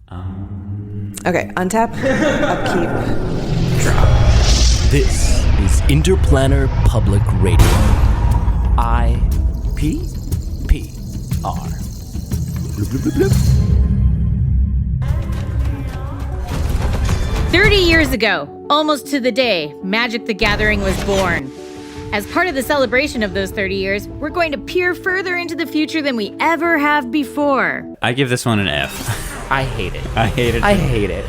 Okay, untap, upkeep, drop. This is Interplanar Public Radio. IPPR. Bloop, bloop, bloop, bloop. 30 years ago, almost to the day, Magic the Gathering was born. As part of the celebration of those 30 years, we're going to peer further into the future than we ever have before. I give this one an F. I hate it. I hate it. I hate it.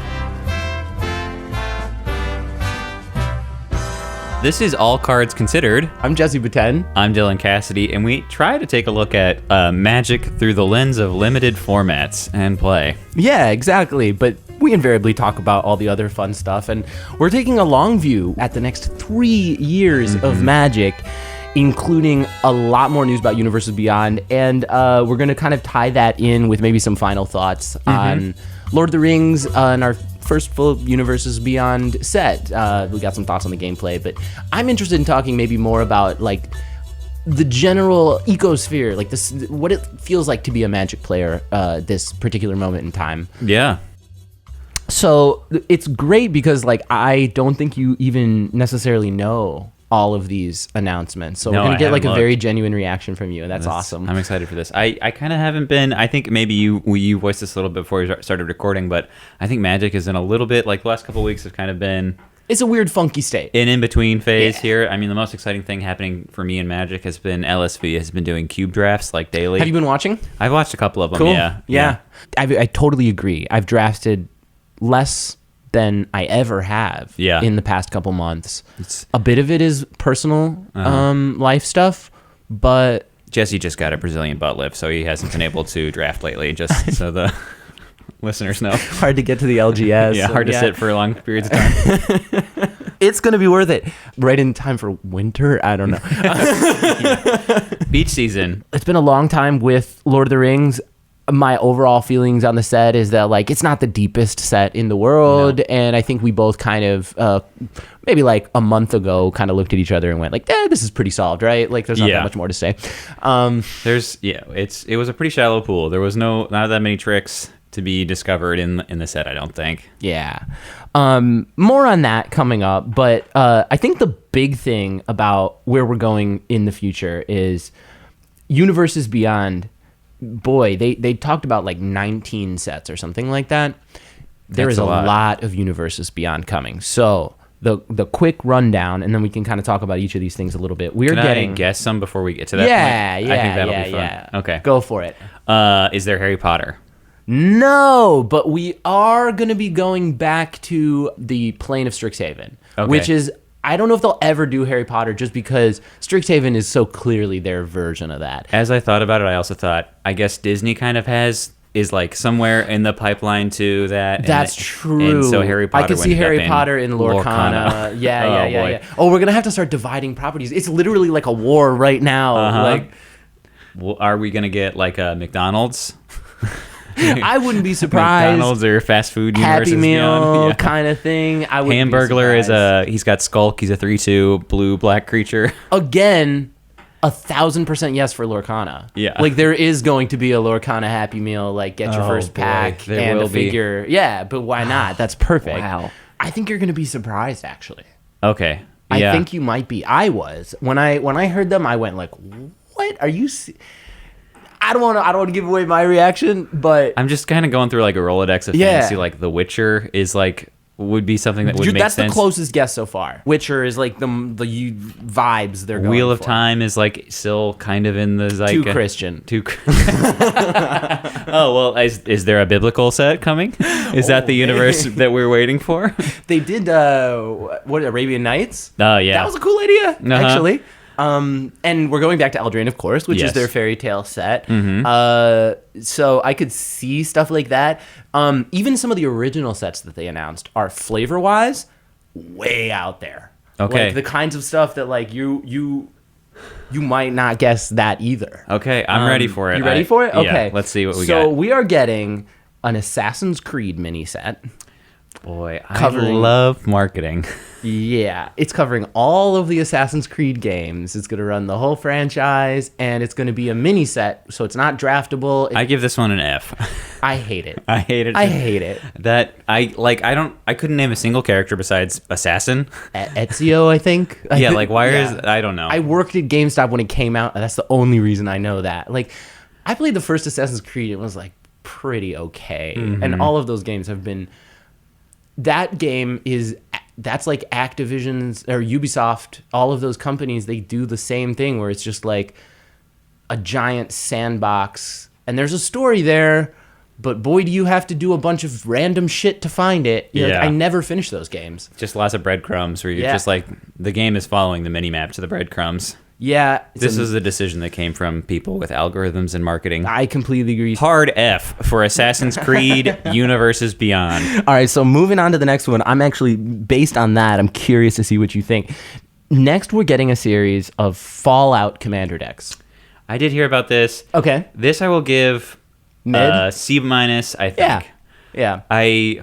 This is All Cards Considered. I'm Jesse Buten. I'm Dylan Cassidy, and we try to take a look at Magic through the lens of limited formats and play. Yeah, exactly. But we invariably talk about all the other fun stuff, and we're taking a long view at the next 3 years of Magic, including a lot more news about Universes Beyond, and we're going to kind of tie that in with maybe some final thoughts on Lord of the Rings and our first full Universes Beyond set. We got some thoughts on the gameplay, but I'm interested in talking maybe more about like the general ecosphere, like this, what it feels like to be a Magic player this particular moment in time. Yeah. So it's great because like I don't think you even necessarily know all of these announcements. So we're going to get like a very genuine reaction from you, and that's awesome. I'm excited for this. I kind of haven't been, I think maybe you voiced this a little bit before we started recording, but I think Magic is in a little bit, like the last couple of weeks have kind of been... It's a weird, funky state. An in-between phase here. I mean, the most exciting thing happening for me in Magic has been LSV has been doing cube drafts like daily. Have you been watching? I've watched a couple of them, cool. Yeah. I totally agree. I've drafted less than I ever have in the past couple months. A bit of it is personal life stuff, but... Jesse just got a Brazilian butt lift, so he hasn't been able to draft lately, just so the listeners know. Hard to get to the LGS. Yeah, hard to sit for long periods of time. It's going to be worth it. Right in time for winter? I don't know. Beach season. It's been a long time with Lord of the Rings. My overall feelings on the set is that like it's not the deepest set in the world, and I think we both kind of maybe like a month ago kind of looked at each other and went like, this is pretty solved, right? Like there's not that much more to say. It was a pretty shallow pool. There was not that many tricks to be discovered in the set, I don't think. Yeah. More on that coming up, but I think the big thing about where we're going in the future is Universes Beyond. Boy, they talked about like 19 sets or something like that. There is a lot of Universes Beyond coming. So the quick rundown, and then we can kind of talk about each of these things a little bit. Can I guess some before we get to that point? I think that'll be fun. Yeah. Okay. Go for it. Is there Harry Potter? No, but we are going to be going back to the plane of Strixhaven, which is... I don't know if they'll ever do Harry Potter just because Strixhaven is so clearly their version of that. As I thought about it, I also thought, I guess Disney kind of is like somewhere in the pipeline to that. That's true. And so Harry Potter I could see Harry Potter in Lorcana. Yeah. Oh, we're going to have to start dividing properties. It's literally like a war right now. Like, are we going to get like a McDonald's? I wouldn't be surprised. McDonald's or fast food Happy Universes Meal kind of thing. I would. Hamburglar he's got Skulk. He's a 3/2 blue black creature. Again, 1,000% yes for Lorcana. Yeah, like there is going to be a Lorcana Happy Meal. Like get your first pack and a figure. Yeah, but why not? That's perfect. Wow. I think you're going to be surprised actually. Okay. I think you might be. I was when I heard them. I went like, what are you? I don't want to give away my reaction, but I'm just kind of going through like a Rolodex of fantasy. Like The Witcher is like would be something that would make sense. That's the closest guess so far. Witcher is like the vibes they're going Wheel of for. Time is like still kind of in the zeitgeist. Too Christian. Oh well, is there a biblical set coming? Is that the universe that we're waiting for? They did Arabian Nights? Oh yeah, that was a cool idea actually. And we're going back to Eldraine, of course, which is their fairy tale set. So I could see stuff like that. Even some of the original sets that they announced are flavor-wise way out there. Okay. Like the kinds of stuff that like you might not guess that either. Okay, I'm ready for it. You ready for it? Okay. Yeah, let's see what we got. So we are getting an Assassin's Creed mini set. Boy, I Covering- love marketing. Yeah, it's covering all of the Assassin's Creed games. It's going to run the whole franchise, and it's going to be a mini set, so it's not draftable. I give this one an F. I hate it. I hate it. I hate it. I couldn't name a single character besides Assassin. Ezio, I think. Yeah, like why Yeah. is I don't know. I worked at GameStop when it came out, and that's the only reason I know that. Like, I played the first Assassin's Creed, and it was like pretty okay, and all of those games have been. That game that's like Activision's or Ubisoft, all of those companies, they do the same thing where it's just like a giant sandbox and there's a story there, but boy, do you have to do a bunch of random shit to find it. You're like, Yeah. I never finished those games. Just lots of breadcrumbs where you're Yeah. just like the game is following the mini map to the breadcrumbs. Yeah. This is a decision that came from people with algorithms and marketing. I completely agree. Hard F for Assassin's Creed Universes Beyond. All right, so moving on to the next one, I'm actually, based on that, I'm curious to see what you think. Next, we're getting a series of Fallout Commander decks. I did hear about this. Okay. This I will give Mid? C-, I think. Yeah. Yeah. I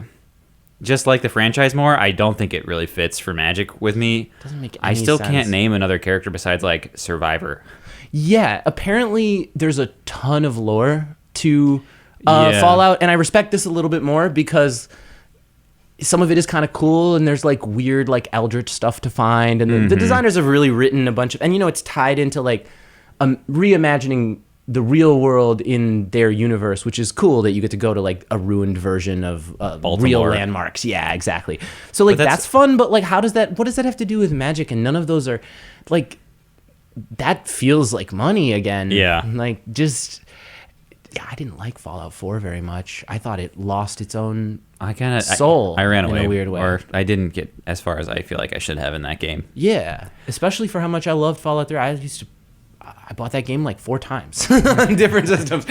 just like the franchise more. I don't think it really fits for Magic with me. Doesn't make I any still sense. can't name another character besides like Survivor. Yeah, apparently there's a ton of lore to Yeah. Fallout, and I respect this a little bit more because some of it is kind of cool, and there's like weird like eldritch stuff to find, and the designers have really written a bunch of, and it's tied into like reimagining the real world in their universe, which is cool that you get to go to like a ruined version of real Baltimore. landmarks. Yeah, exactly. So like But that's fun, but like what does that have to do with Magic? And none of those are like, that feels like money again. Yeah. Like I didn't like Fallout 4 very much. I thought it lost its own soul I ran in away a weird way. or I didn't get as far as I feel like I should have in that game. Yeah, especially for how much I loved Fallout 3. I bought that game like 4 times on different systems.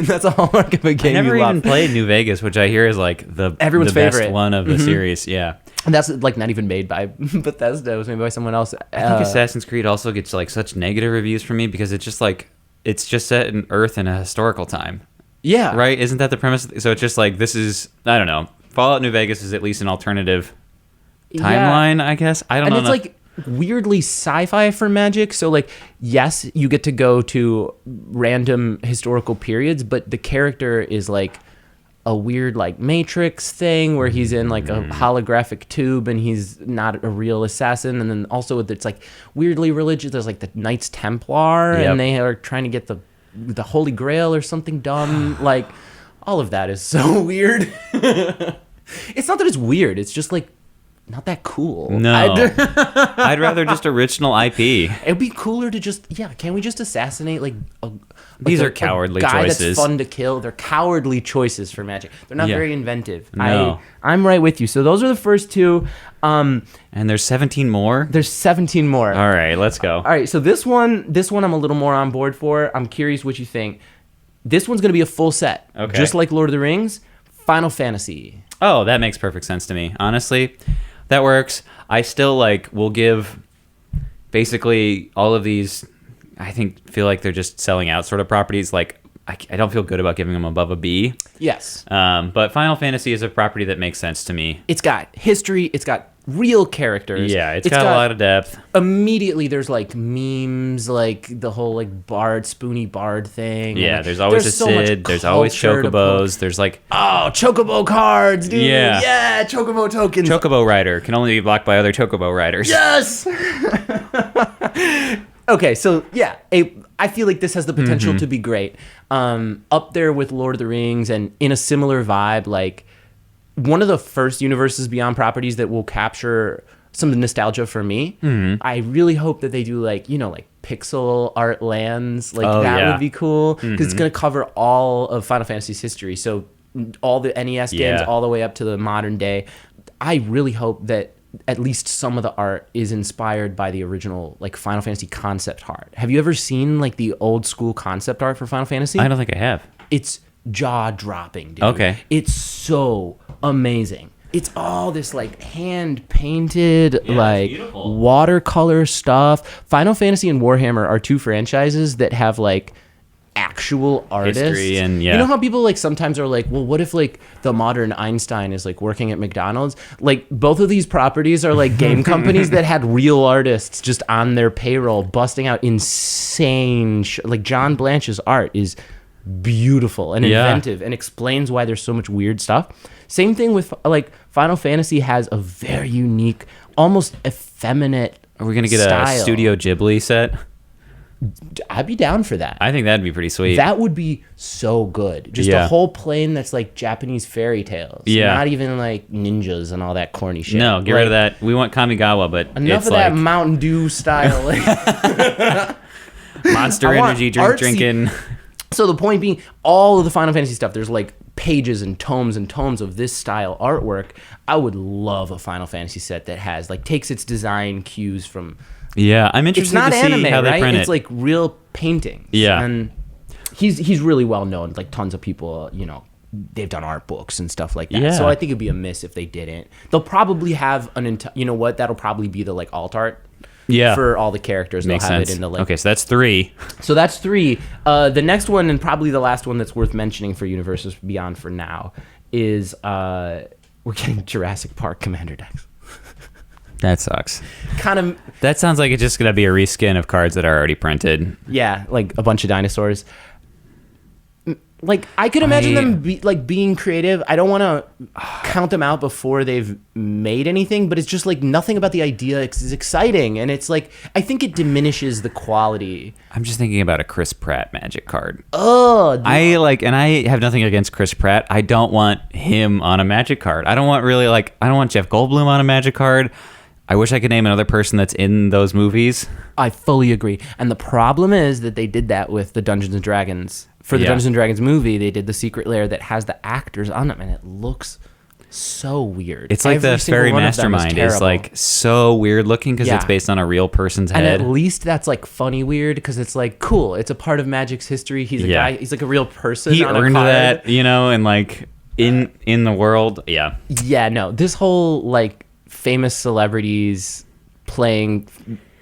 That's a hallmark of a game I never you even love. played New Vegas, which I hear is like Everyone's the best favorite. one of the series. Yeah. And that's like not even made by Bethesda. It was made by someone else. I think Assassin's Creed also gets like such negative reviews from me because it's just set in Earth in a historical time. Yeah. Right? Isn't that the premise? So it's just like, this is, I don't know. Fallout New Vegas is at least an alternative timeline, I guess. I don't And know. it's like weirdly sci-fi for Magic. So like, yes, you get to go to random historical periods, but the character is like a weird like Matrix thing where he's in like a holographic tube and he's not a real assassin. And then also it's like weirdly religious. There's like the Knights Templar Yep. and they are trying to get the Holy Grail or something dumb. Like all of that is so weird. It's not that it's weird. It's just like not that cool. No. I'd rather just original IP. It'd be cooler to just, can't we just assassinate These are cowardly guy choices. that's fun to kill? They're cowardly choices for Magic. They're not Yeah. very inventive. No. I'm right with you. So those are the first 2. And there's 17 more? There's 17 more. All right, let's go. All right, so this one I'm a little more on board for. I'm curious what you think. This one's going to be a full set. Okay. Just like Lord of the Rings, Final Fantasy. Oh, that makes perfect sense to me. Honestly, that works. I still will give basically all of these, I feel like they're just selling out sort of properties. Like, I don't feel good about giving them above a B. Yes. But Final Fantasy is a property that makes sense to me. It's got history. It's got real characters. Yeah, it's got a lot of depth. Immediately there's like memes, like the whole like spoony bard thing. Yeah, and there's always a so much Cid, there's always culture to chocobos, there's like... Oh, chocobo cards, dude. Yeah. Yeah, chocobo tokens. Chocobo Rider can only be blocked by other Chocobo Riders. Yes. Okay, so yeah, I feel like this has the potential to be great. Up there with Lord of the Rings and in a similar vibe, like one of the first Universes Beyond properties that will capture some nostalgia for me. I really hope that they do like pixel art lands. Like Oh, that yeah. would be cool because it's going to cover all of Final Fantasy's history. So all the NES games Yeah. all the way up to the modern day. I really hope that at least some of the art is inspired by the original like Final Fantasy concept art. Have you ever seen like the old school concept art for Final Fantasy? I don't think I have. It's jaw-dropping, dude. Okay. It's so amazing. It's all this like hand-painted, like beautiful. watercolor stuff. Final Fantasy and Warhammer are 2 franchises that have like actual artists. History and, You know how people like sometimes are like, well, what if like the modern Einstein is like working at McDonald's? Like both of these properties are like game companies that had real artists just on their payroll busting out insane like John Blanche's art is beautiful and inventive and explains why there's so much weird stuff. Same thing with like Final Fantasy has a very unique, almost effeminate Are we going to get style. a Studio Ghibli set? I'd be down for that. I think that'd be pretty sweet. That would be so good. Just a whole plane that's like Japanese fairy tales. Yeah. Not even like ninjas and all that corny shit. No, get rid of that. We want Kamigawa, but Enough it's of like that Mountain Dew style. Monster I want Energy artsy- drinking. So the point being, all of the Final Fantasy stuff, there's like pages and tomes of this style artwork. I would love a Final Fantasy set that has like takes its design cues from. Yeah, I'm It's interested not to see anime, how they right? print It's it. like real paintings. Yeah. And he's really well known. Like tons of people, you know, they've done art books and stuff like that. Yeah. So I think it'd be a miss if they didn't. They'll probably have you know what? That'll probably be the like alt art. Yeah. For all the characters, Makes they'll have sense. it in the like. Okay, so that's 3. So that's 3. The next one, and probably the last one that's worth mentioning for Universes Beyond for now, is we're getting Jurassic Park Commander decks. That sucks. Kind of, That sounds like it's just going to be a reskin of cards that are already printed. yeah, like a bunch of dinosaurs. Like I could imagine them being creative. I don't want to count them out before they've made anything, but it's just like nothing about the idea is exciting, and it's like I think it diminishes the quality. I'm just thinking about a Chris Pratt Magic card. Oh, And I have nothing against Chris Pratt. I don't want him on a Magic card. I don't want Jeff Goldblum on a Magic card. I wish I could name another person that's in those movies. I fully agree. And the problem is that they did that with the Dungeons and Dragons. For the Yeah. Dungeons and Dragons movie, they did the secret lair that has the actors on them, and it looks so weird. It's like Every the single Fairy one of them Mastermind is terrible. like so weird looking because Yeah. it's based on a real person's And head. at least that's like funny weird because it's like cool. It's a part of Magic's history. He's a Yeah. guy. He's like a real person. He on a earned card. that, and like in the world. Yeah. Yeah, no. This whole like famous celebrities playing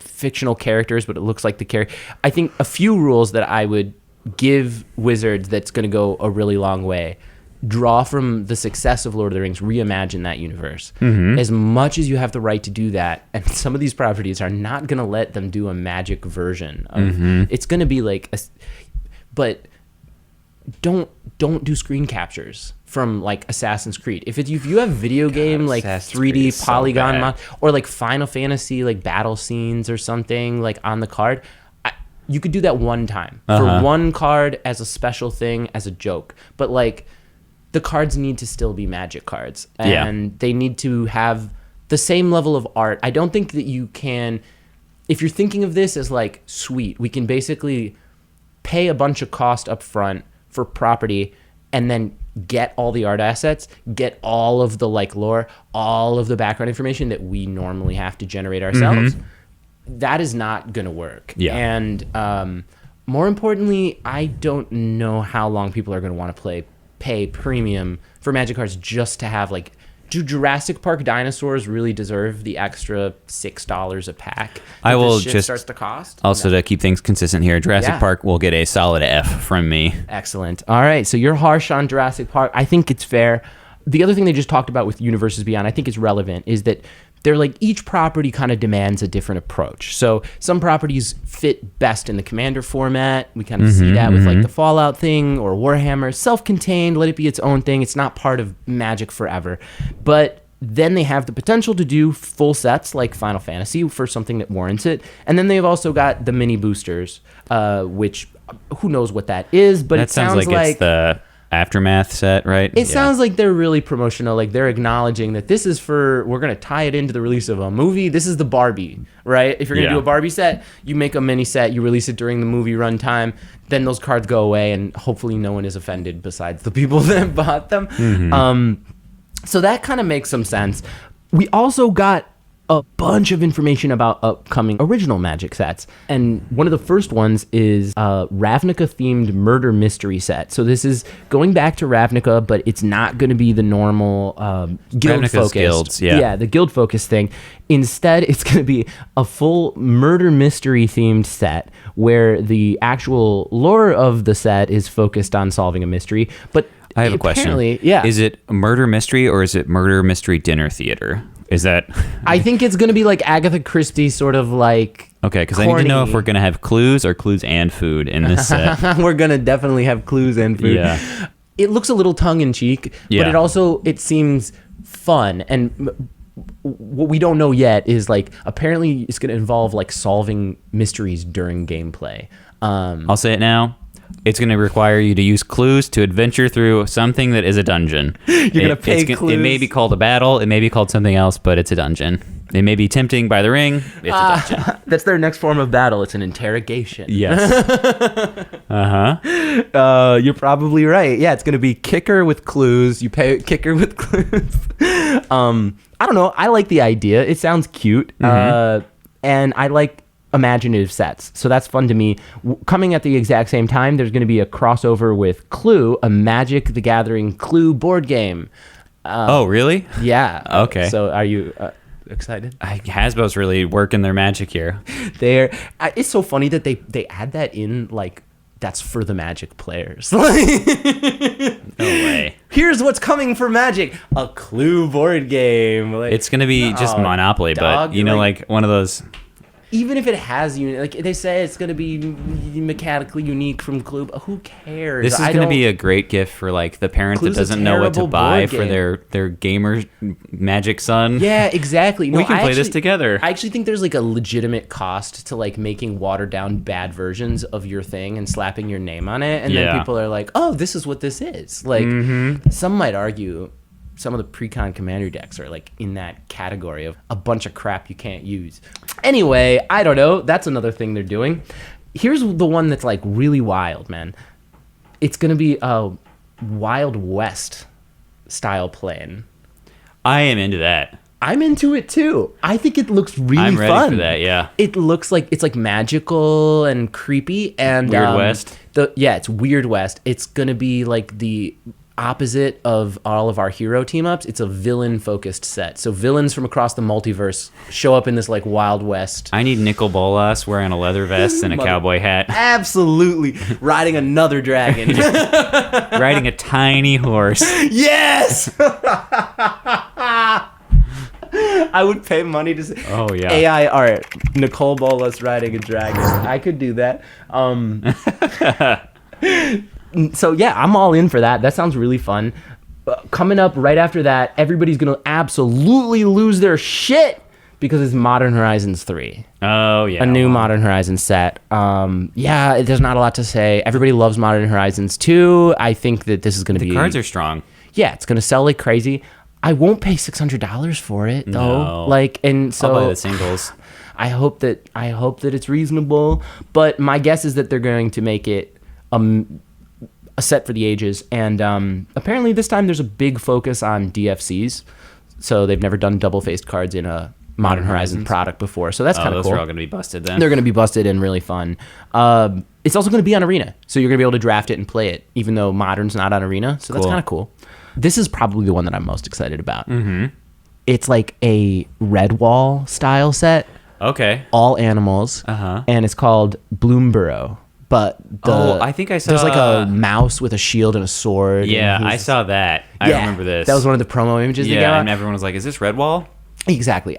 fictional characters, but it looks like the character. I think a few rules that I would give Wizards that's going to go a really long way. Draw from the success of Lord of the Rings, reimagine that universe. As much as you have the right to do that, and some of these properties are not going to let them do a Magic version of it's going to be like but don't do screen captures from like Assassin's Creed. If you have video game like Assassin's 3D Creed is so polygon bad. or like Final Fantasy like battle scenes or something like on the card, you could do that one time for one card as a special thing, as a joke. But like the cards need to still be Magic cards, and they need to have the same level of art. I don't think that you can, if you're thinking of this as like, sweet, we can basically pay a bunch of cost up front for property and then get all the art assets, get all of the like lore, all of the background information that we normally have to generate ourselves. That is not going to work. Yeah. And more importantly, I don't know how long people are going to want to pay premium for Magic cards just to have like, do Jurassic Park dinosaurs really deserve the extra $6 a pack? I that will this shit just starts to cost. Also, to keep things consistent here, Jurassic Yeah. Park will get a solid F from me. Excellent. All right, so you're harsh on Jurassic Park. I think it's fair. The other thing they just talked about with Universes Beyond, I think is relevant, is that they're like each property kind of demands a different approach. So some properties fit best in the Commander format. We kind of see that with like the Fallout thing or Warhammer. Self-contained, let it be its own thing. It's not part of Magic forever. But then they have the potential to do full sets like Final Fantasy for something that warrants it. And then they've also got the mini boosters, which who knows what that is, but That it sounds like it's the Aftermath set, right? it sounds like they're really promotional. Like they're acknowledging that this is we're going to tie it into the release of a movie. This is the Barbie, right? If you're going to do a Barbie set, you make a mini set, you release it during the movie runtime, then those cards go away and hopefully no one is offended besides the people that bought them. So that kind of makes some sense. We also got a bunch of information about upcoming original Magic sets. And one of the first ones is a Ravnica-themed murder mystery set. So this is going back to Ravnica, but it's not going to be the normal guild-focused. Guilds, yeah. Yeah, the guild-focused thing. Instead, it's going to be a full murder mystery-themed set where the actual lore of the set is focused on solving a mystery. But I have a question. Yeah. Is it murder mystery or is it murder mystery dinner theater? Is that... I think it's going to be like Agatha Christie, sort of like... Okay, because I need to know if we're going to have clues or clues and food in this set. We're going to definitely have clues and food. Yeah. It looks a little tongue-in-cheek, Yeah. but it seems fun. And what we don't know yet is, like, apparently it's going to involve, like, solving mysteries during gameplay. I'll say it now. It's going to require you to use clues to adventure through something that is a dungeon. You're going to pay clues. It may be called a battle. It may be called something else, but it's a dungeon. It may be tempting by the ring. It's a dungeon. That's their next form of battle. It's an interrogation. Yes. You're probably right. Yeah, it's going to be kicker with clues. You pay kicker with clues. I don't know. I like the idea. It sounds cute. And I like imaginative sets. So that's fun to me. Coming at the exact same time, there's going to be a crossover with Clue, a Magic the Gathering Clue board game. Oh, really? Yeah. Okay. So are you excited? Hasbro's really working their magic here. It's so funny that they add that in, like, that's for the Magic players. No way. Here's what's coming for Magic: a Clue board game. Like, It's going to be just Monopoly, dog, but, you know, like one of those... Even if it has, like they say, it's going to be mechanically unique from Clue, but who cares? This is going to be a great gift for, like, the parent Clue's that a doesn't know what to terrible buy board for game. their gamer Magic son. Yeah, exactly. No, We can I play this actually- together. I actually think there's, like, a legitimate cost to, like, making watered down bad versions of your thing and slapping your name on it, and then Yeah. people are like, "Oh, this is what this is." Like, some might argue some of the pre-con commander decks are, like, in that category of a bunch of crap you can't use. Anyway, I don't know. That's another thing they're doing. Here's the one that's, like, really wild, man. It's going to be a Wild West style plane. I am into that. I'm into it too. I think it looks really I'm ready fun. for that, yeah. It looks like it's like magical and creepy and Weird West. It's Weird West. It's gonna be like the opposite of all of our hero team ups. It's a villain focused set. So villains from across the multiverse show up in this, like, Wild West. I need Nicol Bolas wearing a leather vest and a cowboy hat, Absolutely. Riding another dragon. riding a tiny horse. Yes. I would pay money to see Oh, yeah. AI art. Nicole Bolas riding a dragon. I could do that. So yeah, I'm all in for that. That sounds really fun. Coming up right after that, everybody's gonna absolutely lose their shit because it's Modern Horizons 3. Oh, yeah. A new Modern Horizons set. Yeah, there's not a lot to say. Everybody loves Modern Horizons 2. I think that this is gonna be... The cards are strong. Yeah, it's gonna sell like crazy. I won't pay $600 for it though. No. Like, and so I'll buy the singles. I hope that it's reasonable. But my guess is that they're going to make it a set for the ages. And apparently this time there's a big focus on DFCs. So they've never done double-faced cards in a Modern Horizons product before. So that's kind of those cool. are all going to be busted then. They're going to be busted and really fun. It's also going to be on Arena. So you're going to be able to draft it and play it, even though Modern's not on Arena. So that's Cool. kind of cool. This is probably the one that I'm most excited about. Mm-hmm. It's like a Redwall style set. Okay. All animals. Uh-huh. And it's called Bloomborough. But I think I saw... there's like a mouse with a shield and a sword. Yeah, and I saw that. I remember this. That was one of the promo images they got. Yeah, and everyone was like, is this Redwall? Exactly.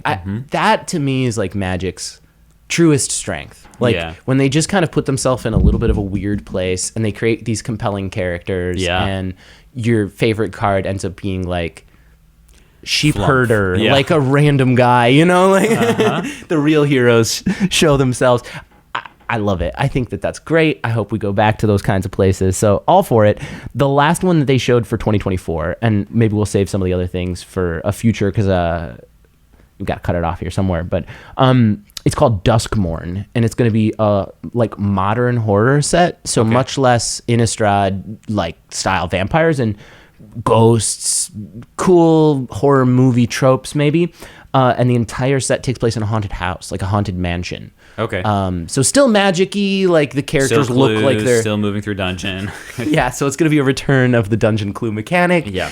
That to me is like Magic's truest strength. Like when they just kind of put themselves in a little bit of a weird place and they create these compelling characters and your favorite card ends up being like sheep herder, like a random guy, you know, like the real heroes show themselves. I love it. I think that that's great. I hope we go back to those kinds of places. So all for it. The last one that they showed for 2024, and maybe we'll save some of the other things for a future because we've got to cut it off here somewhere. But it's called Duskmorn, and it's going to be a like modern horror set. So much less Innistrad like style vampires and ghosts, cool horror movie tropes maybe. and the entire set takes place in a haunted house, like a haunted mansion. Okay. So still magic-y, like the characters Still look like clues, they're still moving through dungeon. yeah. So it's gonna be a return of the dungeon clue mechanic. Yeah.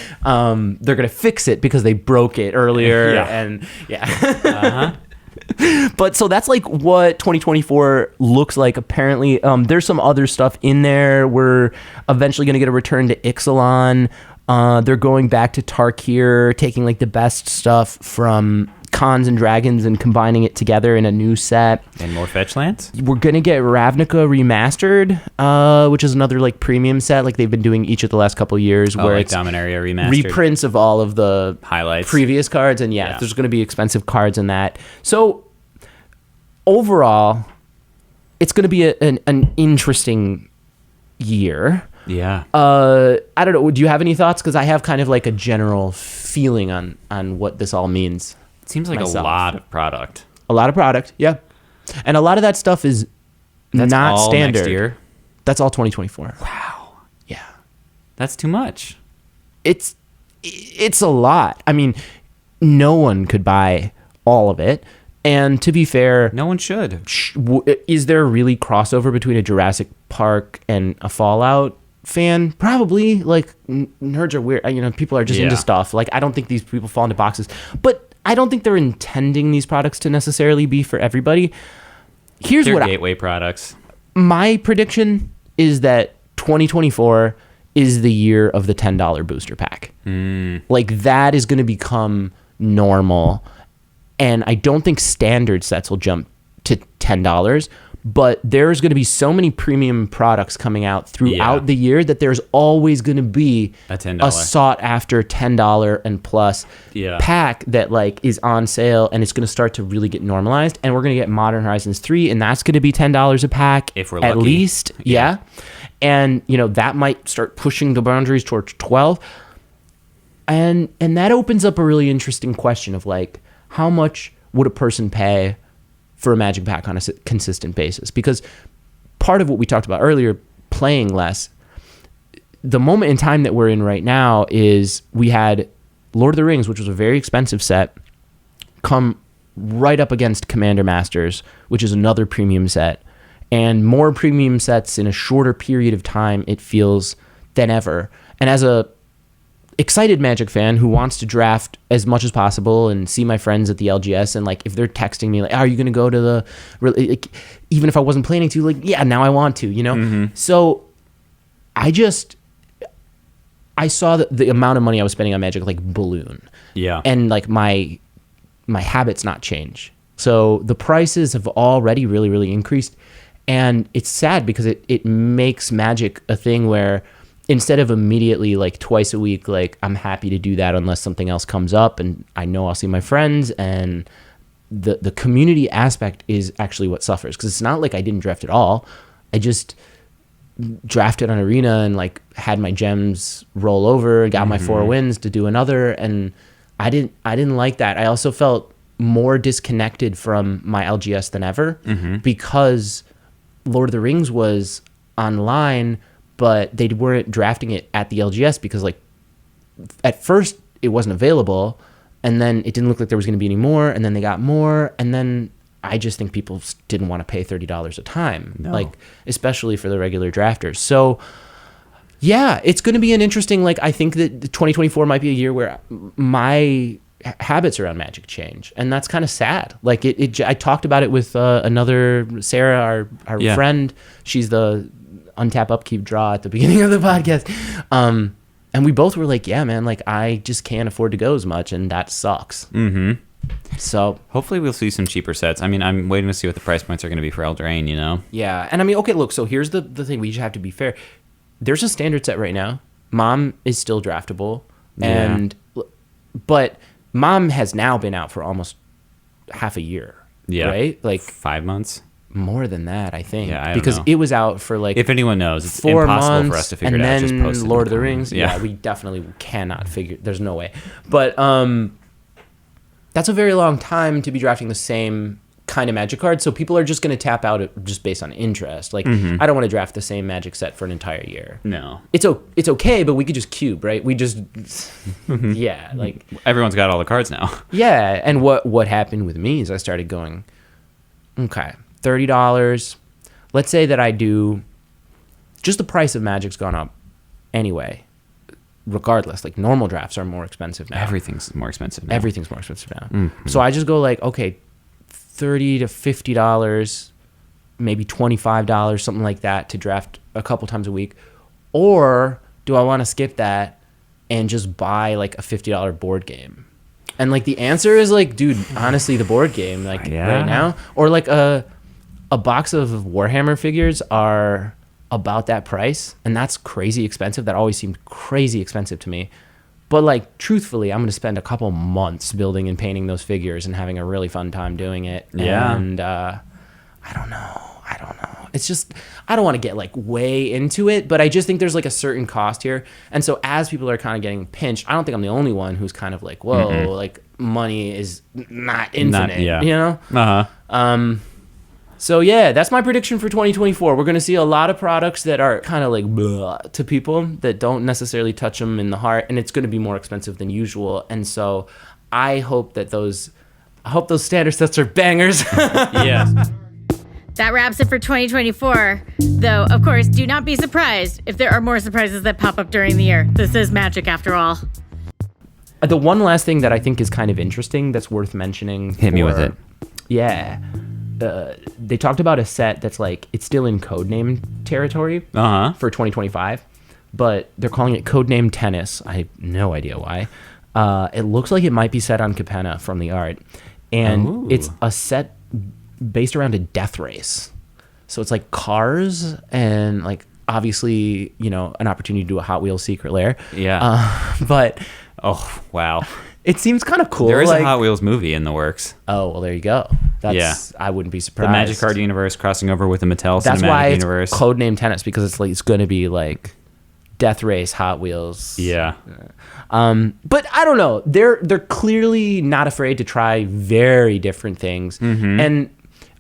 They're gonna fix it because they broke it earlier, Yeah. and yeah. But so that's like what 2024 looks like. Apparently, there's some other stuff in there. We're eventually going to get a return to Ixalan. They're going back to Tarkir, taking like the best stuff from Cons and Dragons and combining it together in a new set. And more fetch lands? We're going to get Ravnica Remastered, which is another like premium set like they've been doing each of the last couple of years, where like it's Dominaria Remastered. reprints of all of the Highlights. previous cards. And Yeah. there's going to be expensive cards in that. So overall, it's going to be an interesting year. Yeah. I don't know. Do you have any thoughts? Because I have kind of like a general feeling on what this all means. It seems like myself. a lot of product. A lot of product, yeah. And a lot of that stuff is That's not all standard. next year? That's all 2024. Wow. Yeah. That's too much. It's a lot. I mean, no one could buy all of it. And to be fair, No one should. is there really crossover between a Jurassic Park and a Fallout fan? Probably. Like, nerds are weird. People are just into Yeah. stuff. Like, I don't think these people fall into boxes. But I don't think they're intending these products to necessarily be for everybody. Here's They're what gateway products. my prediction is that 2024 is the year of the $10 booster pack. Like, that is going to become normal. And I don't think standard sets will jump to $10, but there's going to be so many premium products coming out throughout the year that there's always going to be A $10. a sought after $10 and plus pack that like is on sale, and it's going to start to really get normalized. And we're going to get Modern Horizons 3, and that's going to be $10 a pack If we're at lucky. least. Yeah. And that might start pushing the boundaries towards 12. And that opens up a really interesting question of like, how much would a person pay for a Magic pack on a consistent basis? Because part of what we talked about earlier, playing less, the moment in time that we're in right now is we had Lord of the Rings, which was a very expensive set, come right up against Commander Masters, which is another premium set, and more premium sets in a shorter period of time, it feels, than ever. And as a excited Magic fan who wants to draft as much as possible and see my friends at the LGS, and like if they're texting me like, are you going to go to the, like, even if I wasn't planning to, like, yeah, now I want to, So I saw the amount of money I was spending on Magic like balloon. Yeah. And like my habits not change. So the prices have already really, really increased. And it's sad because it makes Magic a thing where instead of immediately like twice a week, like I'm happy to do that unless something else comes up and I know I'll see my friends, and the community aspect is actually what suffers, because it's not like I didn't draft at all. I just drafted on Arena and like had my gems roll over, got my 4 wins to do another, and I didn't like that. I also felt more disconnected from my LGS than ever because Lord of the Rings was online, but they weren't drafting it at the LGS because like at first it wasn't available, and then it didn't look like there was going to be any more, and then they got more, and then I just think people didn't want to pay $30 a time, like especially for the regular drafters. So yeah, it's going to be an interesting, like, I think that 2024 might be a year where my habits around Magic change, and that's kind of sad. Like I talked about it with another Sarah, our friend. She's the untap upkeep draw at the beginning of the podcast, and we both were like, yeah man, like I just can't afford to go as much, and that sucks. So hopefully we'll see some cheaper sets. I mean, I'm waiting to see what the price points are going to be for Eldraine, yeah. And I mean, okay, look, so here's the thing, we just have to be fair. There's a standard set right now. Mom is still draftable, but Mom has now been out for almost half a year, right? Like 5 months, more than that, I think. Yeah, I don't because know. it was out for like, if anyone knows, it's 4 impossible months, for us to figure and it out. then Just post it in Lord of the comments. Rings. Yeah, we definitely cannot figure. There's no way. But that's a very long time to be drafting the same kind of Magic cards. So people are just going to tap out just based on interest. Like, I don't want to draft the same Magic set for an entire year. No. It's okay, but we could just cube, right? We just, yeah, like. Everyone's got all the cards now. Yeah, and what happened with me is I started going, okay, $30. Let's say that I do, just the price of Magic's gone up anyway. Regardless, like normal drafts are more expensive now. Everything's more expensive now. Everything's more expensive now. So I just go like, okay, $30 to $50, maybe $25, something like that to draft a couple times a week. Or do I want to skip that and just buy like a $50 board game? And like the answer is like, dude, honestly, the board game, like right now, or like a box of Warhammer figures are about that price, and that's crazy expensive. That always seemed crazy expensive to me. But like truthfully, I'm going to spend a couple months building and painting those figures and having a really fun time doing it. Yeah. And I don't know. It's just, I don't want to get like way into it, but I just think there's like a certain cost here. And so as people are kind of getting pinched, I don't think I'm the only one who's kind of like, whoa, like money is not infinite, you know? So yeah, that's my prediction for 2024. We're going to see a lot of products that are kind of like blah to people that don't necessarily touch them in the heart, and it's going to be more expensive than usual. And so I hope those standard sets are bangers. Yes. That wraps it for 2024. Though, of course, do not be surprised if there are more surprises that pop up during the year. This is Magic after all. The one last thing that I think is kind of interesting that's worth mentioning. Hit me with it. Yeah. They talked about a set that's like, it's still in codename territory for 2025, but they're calling it Codename Tennis. I have no idea why. It looks like it might be set on Capenna from the art. And it's a set based around a death race. So it's like cars and like obviously, you know, an opportunity to do a Hot Wheels secret lair. Yeah. But oh, wow. It seems kind of cool. There is like, a Hot Wheels movie in the works. Oh, well, there you go. That's, I wouldn't be surprised. The Magic Card universe crossing over with the Mattel That's cinematic why universe. It's Codename Tennis, because it's like it's going to be like Death Race, Hot Wheels. Yeah. But I don't know. They're clearly not afraid to try very different things. And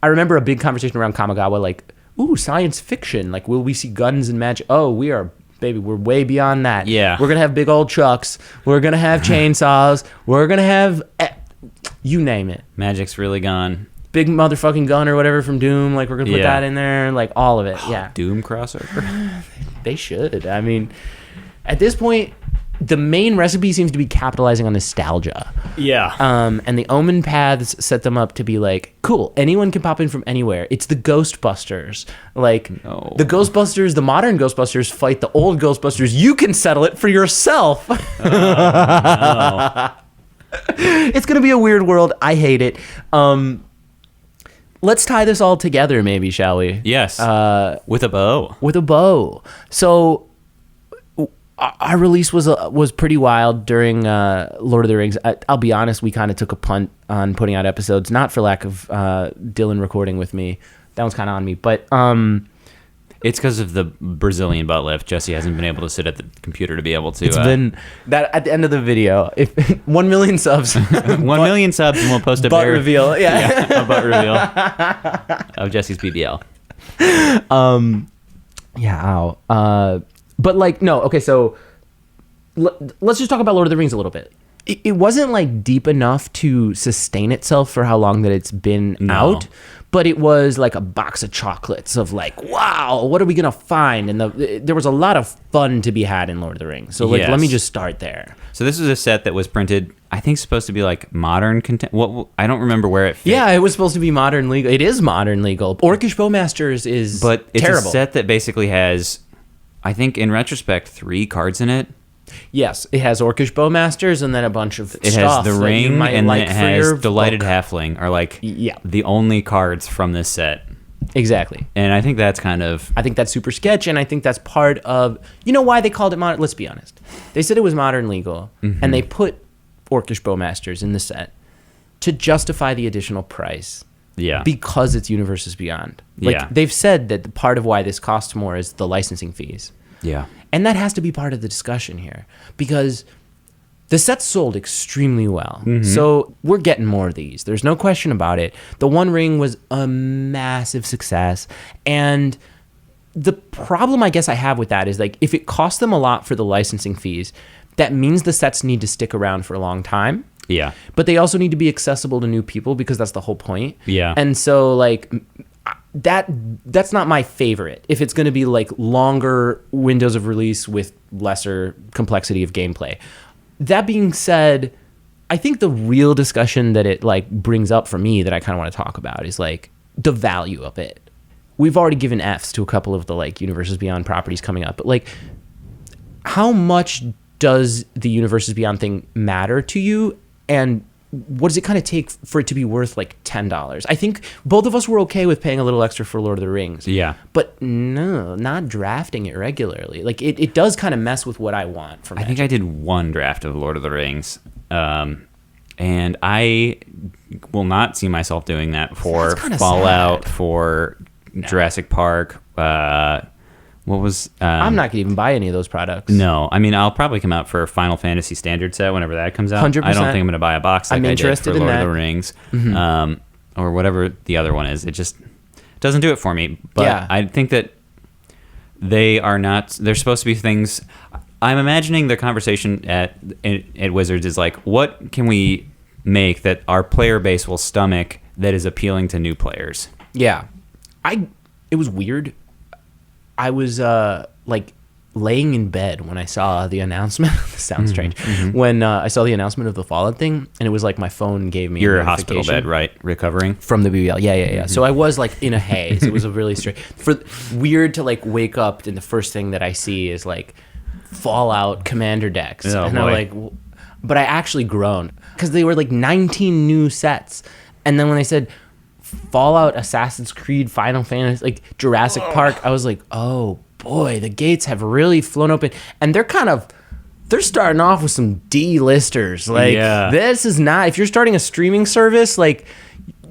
I remember a big conversation around Kamigawa, like, ooh, science fiction. Like, will we see guns and magic? Oh, we're way beyond that. Yeah. We're going to have big old trucks. We're going to have chainsaws. We're going to have, you name it. Magic's really gone. Big motherfucking gun or whatever from Doom. Like, we're going to put that in there. Like, all of it. Yeah. Doom crossover? They should. I mean, at this point, the main recipe seems to be capitalizing on nostalgia. Yeah. And the Omen paths set them up to be like, cool, anyone can pop in from anywhere. It's the Ghostbusters. Like, the Ghostbusters, the modern Ghostbusters fight the old Ghostbusters. You can settle it for yourself. It's going to be a weird world. I hate it. Let's tie this all together, maybe, shall we? Yes. With a bow. With a bow. So our release was pretty wild during Lord of the Rings. I'll be honest, we kind of took a punt on putting out episodes, not for lack of Dylan recording with me. That one's kind of on me, but it's because of the Brazilian butt lift. Jesse hasn't been able to sit at the computer to be able to. It's been that at the end of the video. If 1 million subs, 1 million subs, and we'll post a butt reveal. a butt reveal of Jesse's BBL. But like, no, okay, so let's just talk about Lord of the Rings a little bit. It wasn't like deep enough to sustain itself for how long that it's been out, but it was like a box of chocolates of like, wow, what are we gonna find? And there was a lot of fun to be had in Lord of the Rings. So like, let me just start there. So this is a set that was printed, I think, supposed to be like modern content. I don't remember where it fit. Yeah, it was supposed to be modern legal. It is modern legal. Orcish Bowmasters is but it's terrible. A set that basically has, I think, in retrospect, 3 cards in it. Yes, it has Orcish Bowmasters and then a bunch of It stuff has the that you ring might and like then it for has your Delighted book. Halfling are like the only cards from this set. Exactly. And I think that's kind of... I think that's super sketch, and I think that's part of... You know why they called it modern? Let's be honest. They said it was modern legal, and they put Orcish Bowmasters in the set to justify the additional price. Yeah. Because it's Universes Beyond. Like, they've said that the part of why this costs more is the licensing fees. Yeah. And that has to be part of the discussion here. Because The set sold extremely well. So we're getting more of these. There's no question about it. The One Ring was a massive success. And the problem I guess I have with that is like, if it costs them a lot for the licensing fees, that means the sets need to stick around for a long time. Yeah. But they also need to be accessible to new people because that's the whole point. Yeah. And so like that's not my favorite. If it's going to be like longer windows of release with lesser complexity of gameplay. That being said, I think the real discussion that it like brings up for me that I kind of want to talk about is like the value of it. We've already given Fs to a couple of the like Universes Beyond properties coming up, but like how much does the Universes Beyond thing matter to you? And what does it kind of take for it to be worth like $10? I think both of us were okay with paying a little extra for Lord of the Rings. Yeah. But no, not drafting it regularly. Like it does kind of mess with what I want from I think I did one draft of Lord of the Rings. And I will not see myself doing that for Fallout, for Jurassic Park. What was... I'm not going to even buy any of those products. No. I mean, I'll probably come out for a Final Fantasy Standard set whenever that comes out. 100%. I don't think I'm going to buy a box like I'm I did interested for in Lord that. of the Rings. Or whatever the other one is. It just doesn't do it for me. But Yeah. I think that they are not... They're supposed to be things... I'm imagining the conversation at Wizards is like, what can we make that our player base will stomach that is appealing to new players? Yeah. It was weird. I was like laying in bed when I saw the announcement. This sounds strange. When I saw the announcement of the Fallout thing, and it was like my phone gave me You're a a hospital bed, right? Recovering? from the BBL. Yeah. So I was like in a haze. It was a really strange, weird to like wake up and the first thing that I see is like Fallout Commander decks, Oh, and boy. I'm like, but I actually groaned because they were like 19 new sets, and then when they said Fallout, Assassin's Creed, Final Fantasy, like Jurassic Park, I was like, oh boy, the gates have really flown open, and they're starting off with some D-listers. Like, Yeah. this is not, if you're starting a streaming service, like,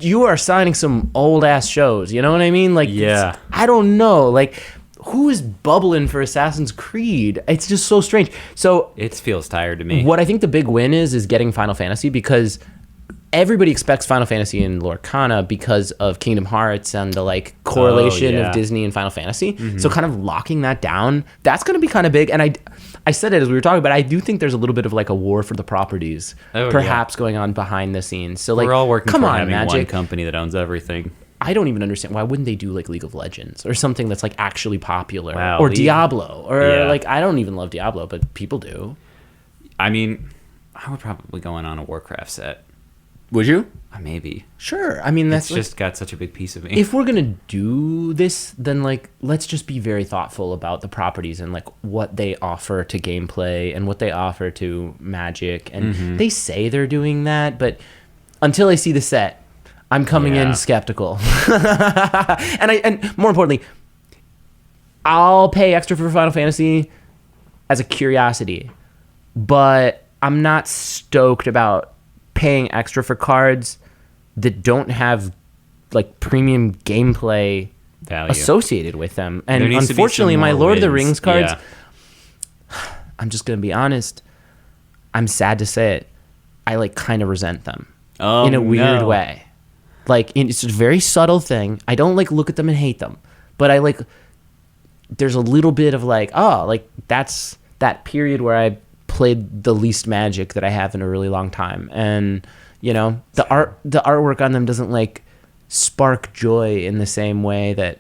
you are signing some old ass shows, you know what I mean? Like, Yeah. I don't know, like, who is bubbling for Assassin's Creed? It's just so strange. So It feels tired to me. what I think the big win is getting Final Fantasy, because everybody expects Final Fantasy and Lorcana because of Kingdom Hearts and the like correlation yeah. of Disney and Final Fantasy. So kind of locking that down, that's going to be kind of big. And I said it as we were talking, but I do think there's a little bit of like a war for the properties, Oh, perhaps going on behind the scenes. So like, We're all working come for on, having one Magic. company that owns everything. I don't even understand why wouldn't they do like League of Legends or something that's like actually popular, Wow, or League- Diablo, or Yeah. like I don't even love Diablo, but people do. I mean, I would probably go in on a Warcraft set. Would you? Maybe. Sure. I mean, that's It's just got such a big piece of me. if we're gonna do this, then like let's just be very thoughtful about the properties and like what they offer to gameplay and what they offer to Magic. And they say they're doing that, but until I see the set, I'm coming Yeah. in skeptical. and more importantly, I'll pay extra for Final Fantasy as a curiosity, but I'm not stoked about paying extra for cards that don't have like premium gameplay Value. associated with them. And There needs to be unfortunately, some my more Lord of the wins. Rings cards, Yeah. I'm just going to be honest, I'm sad to say it, I like kind of resent them Oh, in a weird no. way. Like, it's a very subtle thing. I don't like look at them and hate them, but I like, there's a little bit of like, oh, like that's that period where I played the least Magic that I have in a really long time. And, you know, the artwork on them doesn't like spark joy in the same way that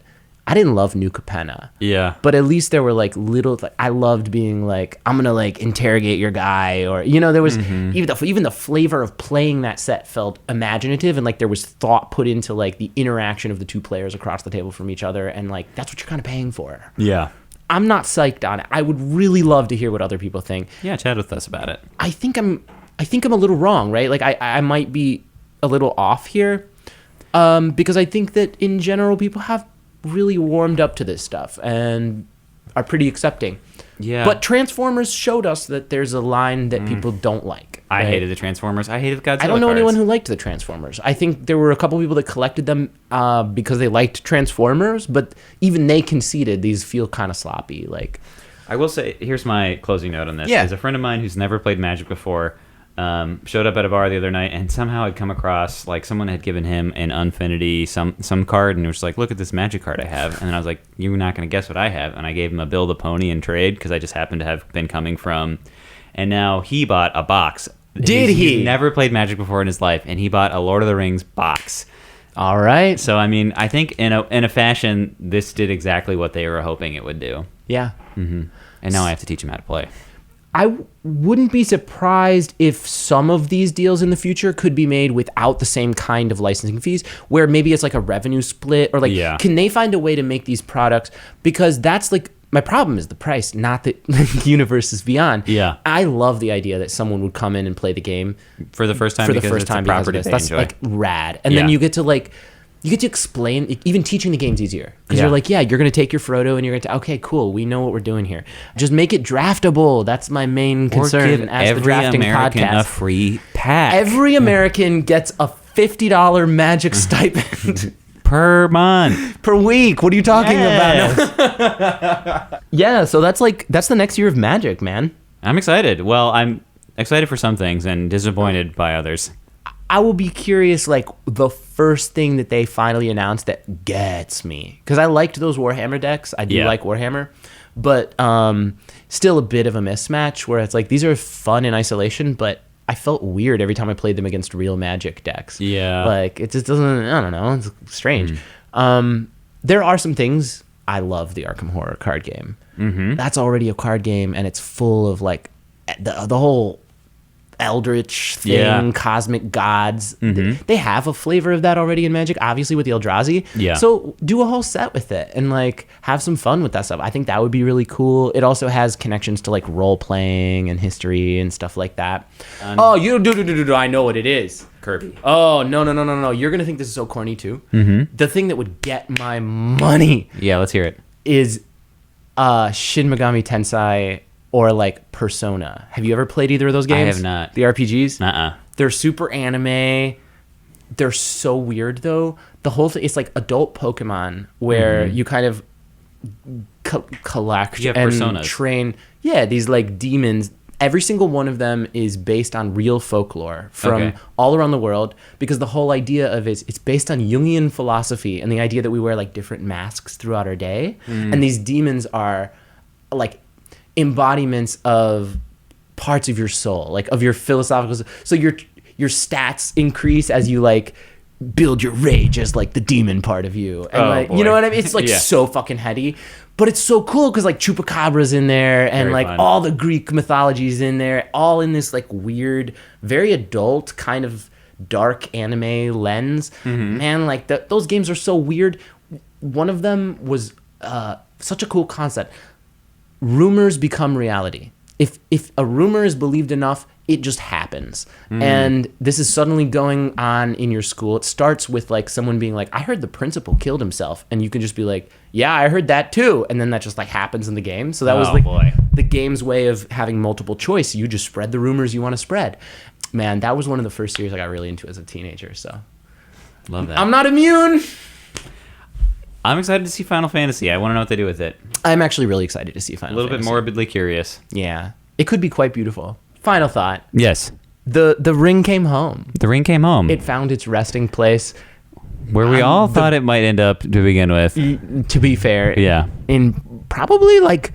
I didn't love New Capenna. Yeah. But at least there were like little, like, I loved being like, I'm gonna like interrogate your guy, or you know, there was even the flavor of playing that set felt imaginative, and like there was thought put into like the interaction of the two players across the table from each other, and like that's what you're kind of paying for. Yeah. I'm not psyched on it. I would really love to hear what other people think. Yeah, chat with us about it. I think I'm a little wrong, right? Like I might be a little off here, because I think that in general people have really warmed up to this stuff and are pretty accepting. Yeah. But Transformers showed us that there's a line that people don't like. I right? hated the Transformers. I hated Godzilla I don't know cards. anyone who liked the Transformers. I think there were a couple people that collected them because they liked Transformers, but even they conceded these feel kind of sloppy. Like, I will say, here's my closing note on this. Yeah. There's a friend of mine who's never played Magic before. Showed up at a bar the other night, and somehow I'd come across, like, someone had given him an Unfinity some card, and it was like, look at this Magic card I have. And then I was like, you're not going to guess what I have. And I gave him a Build a Pony in trade, because I just happened to have been coming from, and now he bought a box. He's never played Magic before in his life, and he bought a Lord of the Rings box. All right. So, I mean, I think in a fashion, this did exactly what they were hoping it would do. Yeah. Mm-hmm. And now I have to teach him how to play. I wouldn't be surprised if some of these deals in the future could be made without the same kind of licensing fees, where maybe it's like a revenue split, or like, can they find a way to make these products? Because that's like, my problem is the price, not the Universes Beyond. Yeah. I love the idea that someone would come in and play the game For the first time because it's a property they That's enjoy. like rad. And then you get to explain, even teaching the game's easier. Because you're like, you're going to take your Frodo and you're going to, okay, cool, we know what we're doing here. Just make it draftable. That's my main concern. Or give as the every drafting American podcast. a free pack. Every American gets a $50 Magic stipend per month. per week. What are you talking about? Yeah, so that's the next year of Magic, man. I'm excited. Well, I'm excited for some things and disappointed by others. I will be curious, like, the first thing that they finally announced that gets me. Because I liked those Warhammer decks. I do like Warhammer. But still a bit of a mismatch where it's like, these are fun in isolation, but I felt weird every time I played them against real Magic decks. Yeah. Like, it just doesn't, I don't know, it's strange. There are some things. I love the Arkham Horror card game. Mm-hmm. That's already a card game, and it's full of, like, the whole eldritch thing, cosmic gods. They have a flavor of that already in Magic, obviously, with the Eldrazi. Yeah. So do a whole set with it and, like, have some fun with that stuff. I think that would be really cool. It also has connections to, like, role playing and history and stuff like that. You do. I know what it is. Kirby. Oh, no. You're gonna think this is so corny too. The thing that would get my money Yeah, let's hear it. is Shin Megami Tensei or, like, Persona. Have you ever played either of those games? I have not. The RPGs? Uh-uh. They're super anime. They're so weird, though. The whole thing, it's like adult Pokemon where you kind of collect You have and personas. train. Yeah, these, like, demons. Every single one of them is based on real folklore from all around the world, because the whole idea of it's based on Jungian philosophy and the idea that we wear, like, different masks throughout our day. And these demons are, like, embodiments of parts of your soul, like, of your philosophical. So your stats increase as you, like, build your rage as, like, the demon part of you, and you know what I mean. It's like so fucking heady, but it's so cool because, like, Chupacabra's in there, and Very like fun. all the Greek mythology's in there, all in this, like, weird, very adult kind of dark anime lens. Man, like, those games are so weird. One of them was such a cool concept. Rumors become reality. If a rumor is believed enough, it just happens. And this is suddenly going on in your school. It starts with, like, someone being like, I heard the principal killed himself. And you can just be like, yeah, I heard that too. And then that just, like, happens in the game. So that was, like, the game's way of having multiple choice. You just spread the rumors you want to spread. Man, that was one of the first series I got really into as a teenager. So Love that. I'm not immune. I'm excited to see Final Fantasy. I want to know what they do with it. I'm actually really excited to see Final A little Fantasy. bit morbidly curious. Yeah. It could be quite beautiful. Final thought. Yes. The ring came home. The ring came home. It found its resting place. where we all thought it might end up to begin with. To be fair. Yeah. In probably like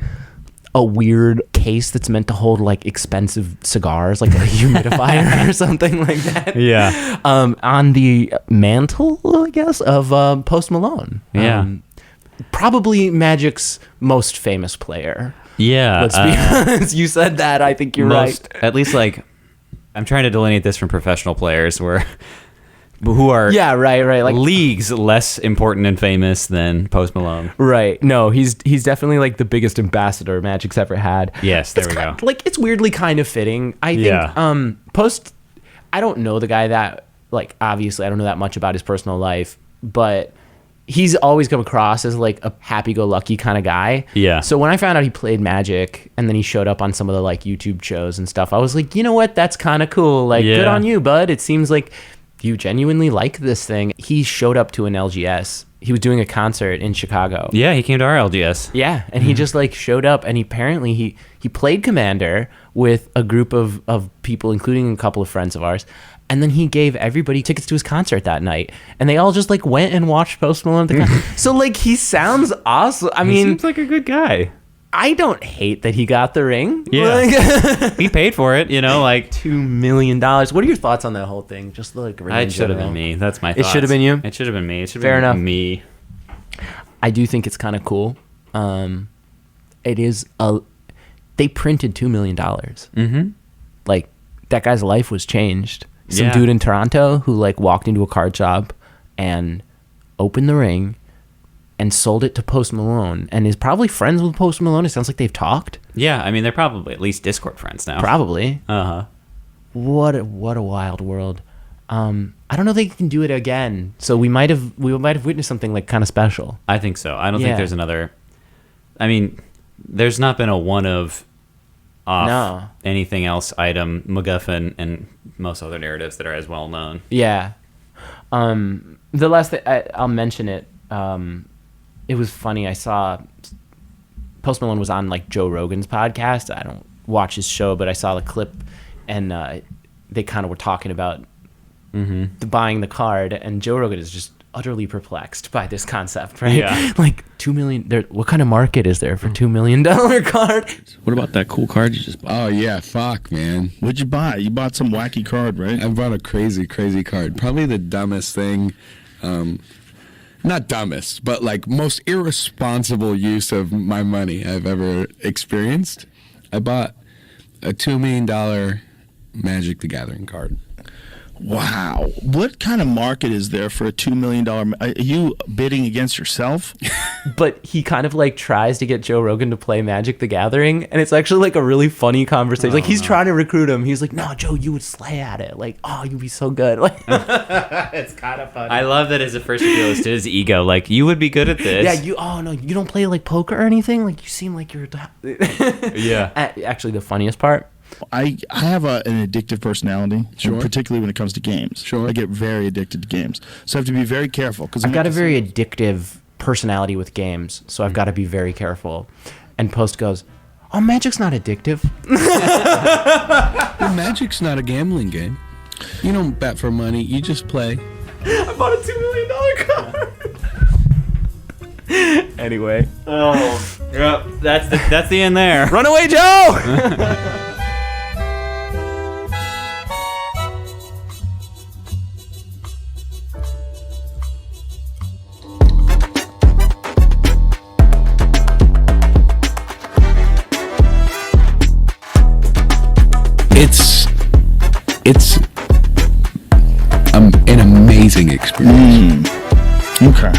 a weird case that's meant to hold like expensive cigars, like a humidifier or something like that. Yeah. On the mantle, I guess, of Post Malone. Yeah. Probably Magic's most famous player. Yeah. Let's be honest. You said that. I think you're right. At least, like, I'm trying to delineate this from professional players who are right. Like leagues less important and famous than Post Malone. Right. No, he's definitely like the biggest ambassador Magic's ever had. Yes, there we go. Like it's weirdly kind of fitting. I think Post, I don't know the guy that, like, obviously I don't know that much about his personal life, but he's always come across as like a happy-go-lucky kind of guy. Yeah. So when I found out he played Magic and then he showed up on some of the like YouTube shows and stuff, I was like, you know what? That's kind of cool. Like, good on you, bud. It seems like you genuinely like this thing. He showed up to an LGS he was doing a concert in Chicago. Yeah, he came to our LGS. Yeah, and he just like showed up, and apparently he played Commander with a group of people, including a couple of friends of ours, and then he gave everybody tickets to his concert that night, and they all just like went and watched Post Malone at the concert. So like he sounds awesome. I He mean, seems like a good guy. I don't hate that he got the ring. Yeah. Like, He paid for it, like $2 million. What are your thoughts on that whole thing? Just like really in it should have general. been me. That's my It thoughts. should have been you? It should have been me. It should have Fair been enough. me. I do think it's kind of cool. It is they printed $2 million. Mm-hmm. Like that guy's life was changed. Some Yeah. dude in Toronto who like walked into a card shop and opened the ring and sold it to Post Malone and is probably friends with Post Malone. It sounds like they've talked. Yeah, I mean, they're probably at least Discord friends now. Probably. Uh-huh. What a wild world. I don't know if they can do it again. So we might have witnessed something like kind of special. I think so. I don't Yeah. think there's another... I mean, there's not been a one of off No. anything else item, MacGuffin, and most other narratives that are as well known. Yeah. The last thing I'll mention it. It was funny. I saw Post Malone was on like Joe Rogan's podcast. I don't watch his show, but I saw the clip, and they kind of were talking about buying the card, and Joe Rogan is just utterly perplexed by this concept, right? Yeah. Like $2 million. What kind of market is there for $2 million card? What about that cool card you just bought? Oh yeah, fuck, man. What'd you buy? You bought some wacky card, right? I bought a crazy card. Probably the dumbest thing. Not dumbest, but like most irresponsible use of my money I've ever experienced. I bought a $2 million Magic the Gathering card. Wow. What kind of market is there for a $2 million? Are you bidding against yourself? But he kind of like tries to get Joe Rogan to play Magic the Gathering, and it's actually like a really funny conversation. Like he's trying to recruit him. He's like, "No, Joe, you would slay at it. Like, oh, you'd be so good." Like, it's kind of funny. I love that as a first appeal is to his ego. Like, you would be good at this. Yeah, oh no, you don't play like poker or anything. Like, you seem like you're. Yeah. Actually, the funniest part. I have an addictive personality, Sure. particularly when it comes to games. Sure. I get very addicted to games. So I have to be very careful. Cause I've got a very addictive personality with games, so I've got to be very careful. And Post goes, "Oh, Magic's not addictive." Well, Magic's not a gambling game. You don't bet for money. You just play. I bought a $2 million card. Anyway. Oh, yep. That's the end there. Runaway Joe! It's an amazing experience. Okay.